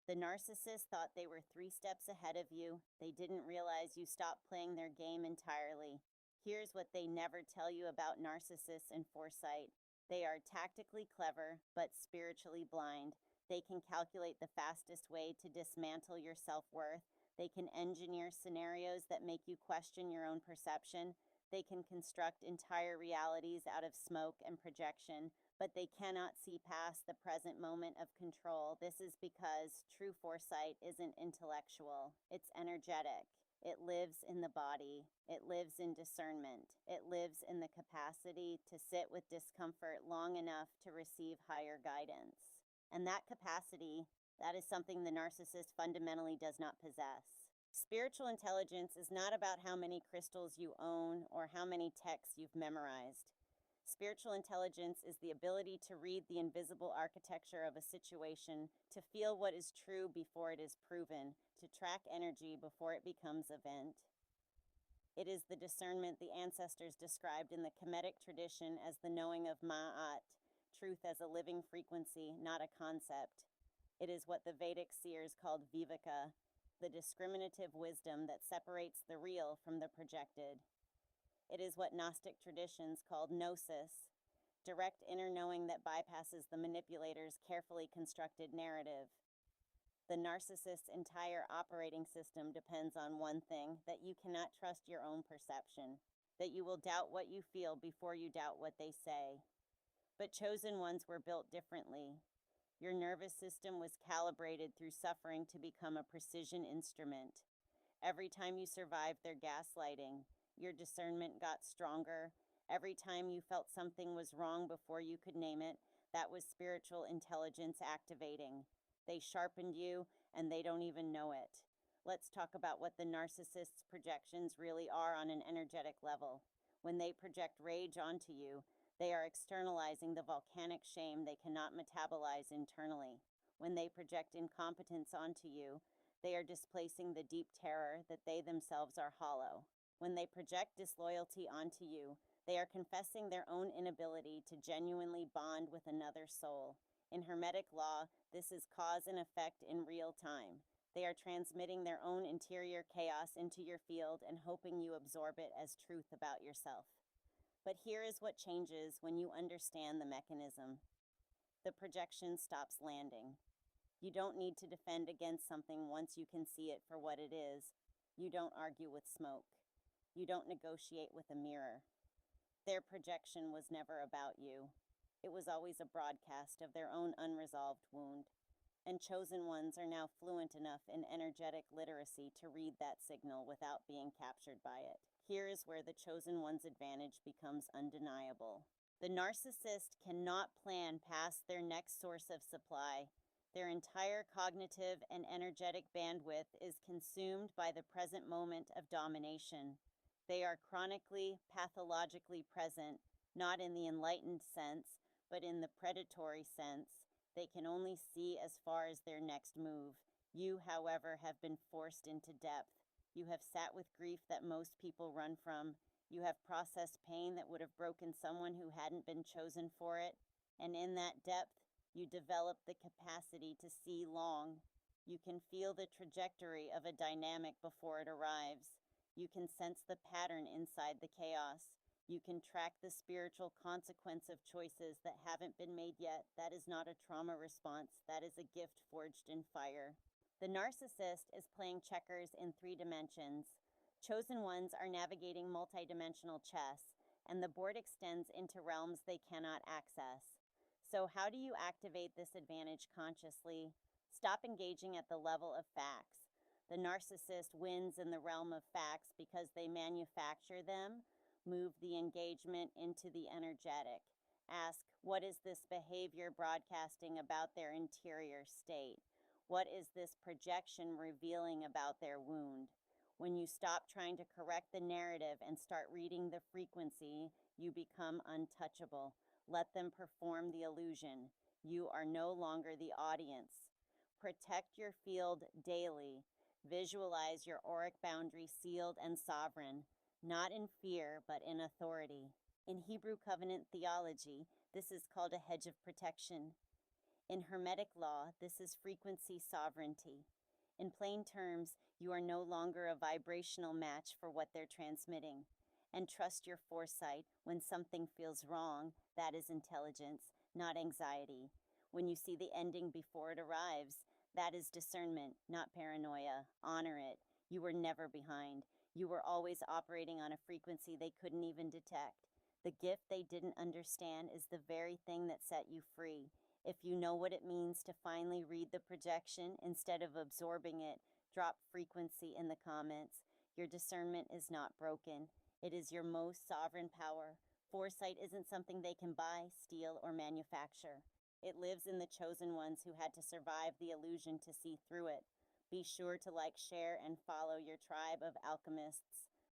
The narcissist thought they were 3 steps ahead of you. They didn't realize you stopped playing their game entirely. Here's what they never tell you about narcissists and foresight. They are tactically clever, but spiritually blind. They can calculate the fastest way to dismantle your self-worth. They can engineer scenarios that make you question your own perception. They can construct entire realities out of smoke and projection, but they cannot see past the present moment of control. This is because true foresight isn't intellectual, it's energetic. It lives in the body. It lives in discernment. It lives in the capacity to sit with discomfort long enough to receive higher guidance. And that capacity, that is something the narcissist fundamentally does not possess. Spiritual intelligence is not about how many crystals you own or how many texts you've memorized. Spiritual intelligence is the ability to read the invisible architecture of a situation, to feel what is true before it is proven, to track energy before it becomes event. It is the discernment the ancestors described in the Kemetic tradition as the knowing of Ma'at, truth as a living frequency, not a concept. It is what the Vedic seers called Viveka, the discriminative wisdom that separates the real from the projected. It is what Gnostic traditions called gnosis, direct inner knowing that bypasses the manipulator's carefully constructed narrative. The narcissist's entire operating system depends on one thing: that you cannot trust your own perception, that you will doubt what you feel before you doubt what they say. But chosen ones were built differently. Your nervous system was calibrated through suffering to become a precision instrument. Every time you survived their gaslighting, your discernment got stronger. Every time you felt something was wrong before you could name it, that was spiritual intelligence activating. They sharpened you, and they don't even know it. Let's talk about what the narcissist's projections really are on an energetic level. When they project rage onto you, they are externalizing the volcanic shame they cannot metabolize internally. When they project incompetence onto you, they are displacing the deep terror that they themselves are hollow. When they project disloyalty onto you, they are confessing their own inability to genuinely bond with another soul. In Hermetic law, this is cause and effect in real time. They are transmitting their own interior chaos into your field and hoping you absorb it as truth about yourself. But here is what changes when you understand the mechanism. The projection stops landing. You don't need to defend against something once you can see it for what it is. You don't argue with smoke. You don't negotiate with a mirror. Their projection was never about you. It was always a broadcast of their own unresolved wound. And chosen ones are now fluent enough in energetic literacy to read that signal without being captured by it. Here is where the chosen one's advantage becomes undeniable. The narcissist cannot plan past their next source of supply. Their entire cognitive and energetic bandwidth is consumed by the present moment of domination. They are chronically, pathologically present, not in the enlightened sense, but in the predatory sense. They can only see as far as their next move. You, however, have been forced into depth. You have sat with grief that most people run from. You have processed pain that would have broken someone who hadn't been chosen for it. And in that depth, you develop the capacity to see long. You can feel the trajectory of a dynamic before it arrives. You can sense the pattern inside the chaos. You can track the spiritual consequence of choices that haven't been made yet. That is not a trauma response. That is a gift forged in fire. The narcissist is playing checkers in 3 dimensions. Chosen ones are navigating multidimensional chess, and the board extends into realms they cannot access. So how do you activate this advantage consciously? Stop engaging at the level of facts. The narcissist wins in the realm of facts because they manufacture them. Move the engagement into the energetic. Ask, what is this behavior broadcasting about their interior state? What is this projection revealing about their wound? When you stop trying to correct the narrative and start reading the frequency, you become untouchable. Let them perform the illusion. You are no longer the audience. Protect your field daily. Visualize your auric boundary sealed and sovereign. Not in fear, but in authority. In Hebrew covenant theology, this is called a hedge of protection. In Hermetic law, this is frequency sovereignty. In plain terms, you are no longer a vibrational match for what they're transmitting. And trust your foresight. When something feels wrong, that is intelligence, not anxiety. When you see the ending before it arrives, that is discernment, not paranoia. Honor it. You were never behind. You were always operating on a frequency they couldn't even detect. The gift they didn't understand is the very thing that set you free. If you know what it means to finally read the projection instead of absorbing it, drop frequency in the comments. Your discernment is not broken. It is your most sovereign power. Foresight isn't something they can buy, steal, or manufacture. It lives in the chosen ones who had to survive the illusion to see through it. Be sure to like, share, and follow your tribe of alchemists.